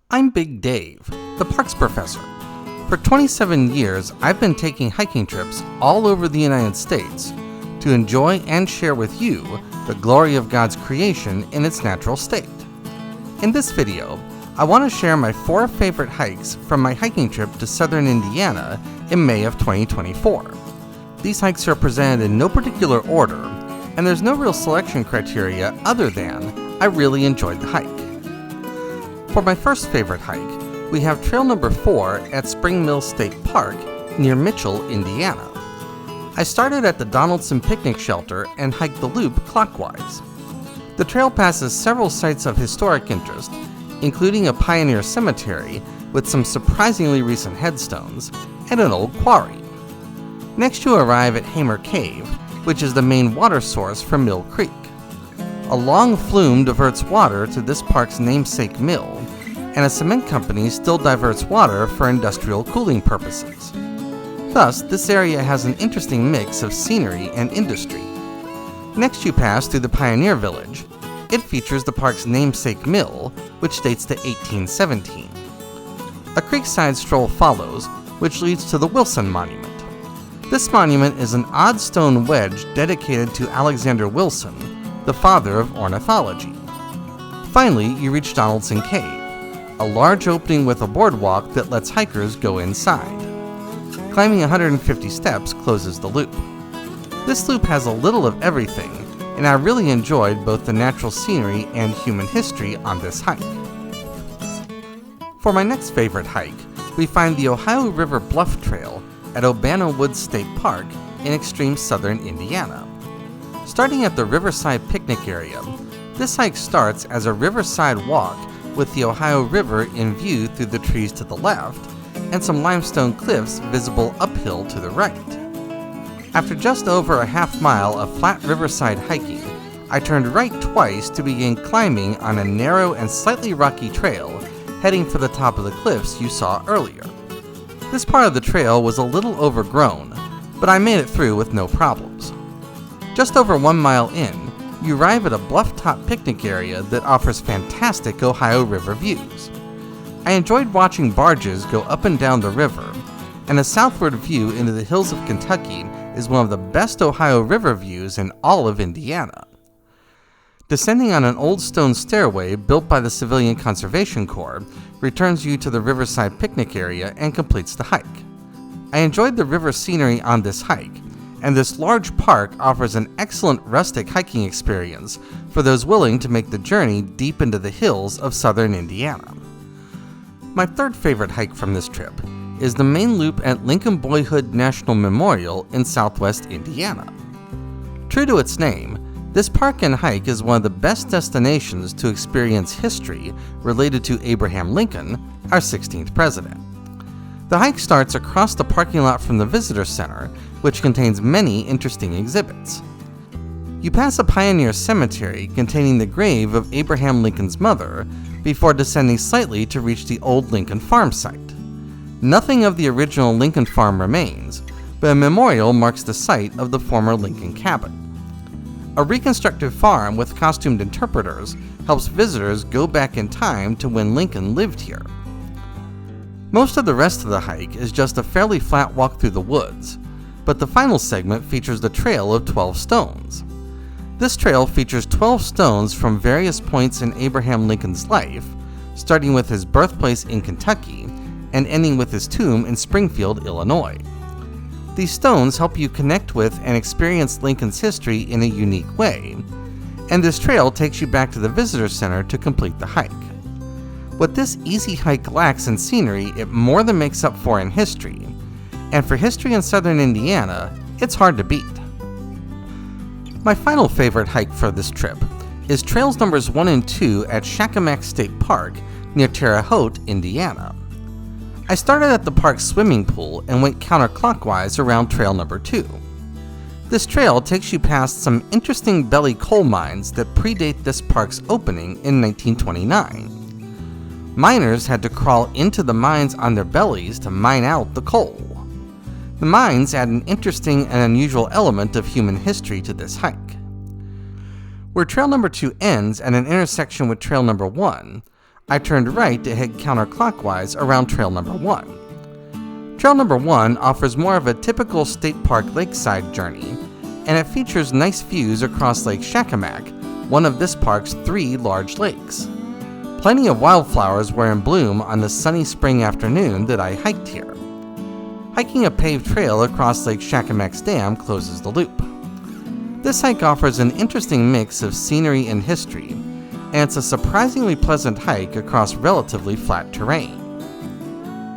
I'm Big Dave, the parks professor. For 27 years, I've been taking hiking trips all over the United States to enjoy and share with you the glory of God's creation in its natural state. In this video, I want to share my 4 favorite hikes from my hiking trip to southern Indiana in May of 2024. These hikes are presented in no particular order, and there's no real selection criteria other than I really enjoyed the hike. For my first favorite hike, we have trail number 4 at Spring Mill State Park near Mitchell, Indiana. I started at the Donaldson Picnic Shelter and hiked the loop clockwise. The trail passes several sites of historic interest, including a pioneer cemetery with some surprisingly recent headstones and an old quarry. Next you arrive at Hamer Cave, which is the main water source for Mill Creek. A long flume diverts water to this park's namesake mill, and a cement company still diverts water for industrial cooling purposes. Thus, this area has an interesting mix of scenery and industry. Next you pass through the Pioneer Village. It features the park's namesake mill, which dates to 1817. A creekside stroll follows, which leads to the Wilson Monument. This monument is an odd stone wedge dedicated to Alexander Wilson, the father of ornithology. Finally, you reach Donaldson Cave, a large opening with a boardwalk that lets hikers go inside. Climbing 150 steps closes the loop. This loop has a little of everything, and I really enjoyed both the natural scenery and human history on this hike. For my next favorite hike, we find the Ohio River Bluff Trail at Urbana Woods State Park in extreme southern Indiana. Starting at the Riverside Picnic area, this hike starts as a riverside walk with the Ohio River in view through the trees to the left and some limestone cliffs visible uphill to the right. After just over a half mile of flat riverside hiking, I turned right twice to begin climbing on a narrow and slightly rocky trail heading for the top of the cliffs you saw earlier. This part of the trail was a little overgrown, but I made it through with no problems. Just over 1 mile in, you arrive at a bluff-top picnic area that offers fantastic Ohio River views. I enjoyed watching barges go up and down the river, and a southward view into the hills of Kentucky is one of the best Ohio River views in all of Indiana. Descending on an old stone stairway built by the Civilian Conservation Corps returns you to the Riverside Picnic area and completes the hike. I enjoyed the river scenery on this hike, and this large park offers an excellent rustic hiking experience for those willing to make the journey deep into the hills of southern Indiana. My third favorite hike from this trip is the main loop at Lincoln Boyhood National Memorial in southwest Indiana. True to its name, this park and hike is one of the best destinations to experience history related to Abraham Lincoln, our 16th president. The hike starts across the parking lot from the visitor center, which contains many interesting exhibits. You pass a pioneer cemetery containing the grave of Abraham Lincoln's mother before descending slightly to reach the old Lincoln Farm site. Nothing of the original Lincoln Farm remains, but a memorial marks the site of the former Lincoln cabin. A reconstructed farm with costumed interpreters helps visitors go back in time to when Lincoln lived here. Most of the rest of the hike is just a fairly flat walk through the woods, but the final segment features the Trail of 12 Stones. This trail features 12 stones from various points in Abraham Lincoln's life, starting with his birthplace in Kentucky and ending with his tomb in Springfield, Illinois. These stones help you connect with and experience Lincoln's history in a unique way, and this trail takes you back to the visitor center to complete the hike. What this easy hike lacks in scenery, it more than makes up for in history, and for history in southern Indiana, it's hard to beat. My final favorite hike for this trip is trails numbers 1 and 2 at Shakamak State Park near Terre Haute, Indiana. I started at the park's swimming pool and went counterclockwise around trail number 2. This trail takes you past some interesting belly coal mines that predate this park's opening in 1929. Miners had to crawl into the mines on their bellies to mine out the coal. The mines add an interesting and unusual element of human history to this hike. Where trail number 2 ends at an intersection with trail number 1, I turned right to head counterclockwise around trail number 1. Trail number 1 offers more of a typical state park lakeside journey, and it features nice views across Lake Shakamak, one of this park's 3 large lakes. Plenty of wildflowers were in bloom on the sunny spring afternoon that I hiked here. Hiking a paved trail across Lake Shakamak's dam closes the loop. This hike offers an interesting mix of scenery and history, and it's a surprisingly pleasant hike across relatively flat terrain.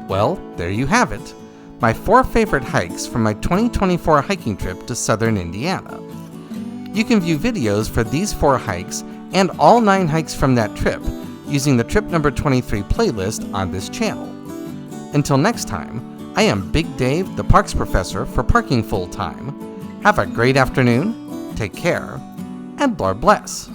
Well, there you have it, my 4 favorite hikes from my 2024 hiking trip to southern Indiana. You can view videos for these 4 hikes and all 9 hikes from that trip using the Trip Number 23 playlist on this channel. Until next time, I am Big Dave, the Parks Professor for Parking Full Time. Have a great afternoon, take care, and Lord bless.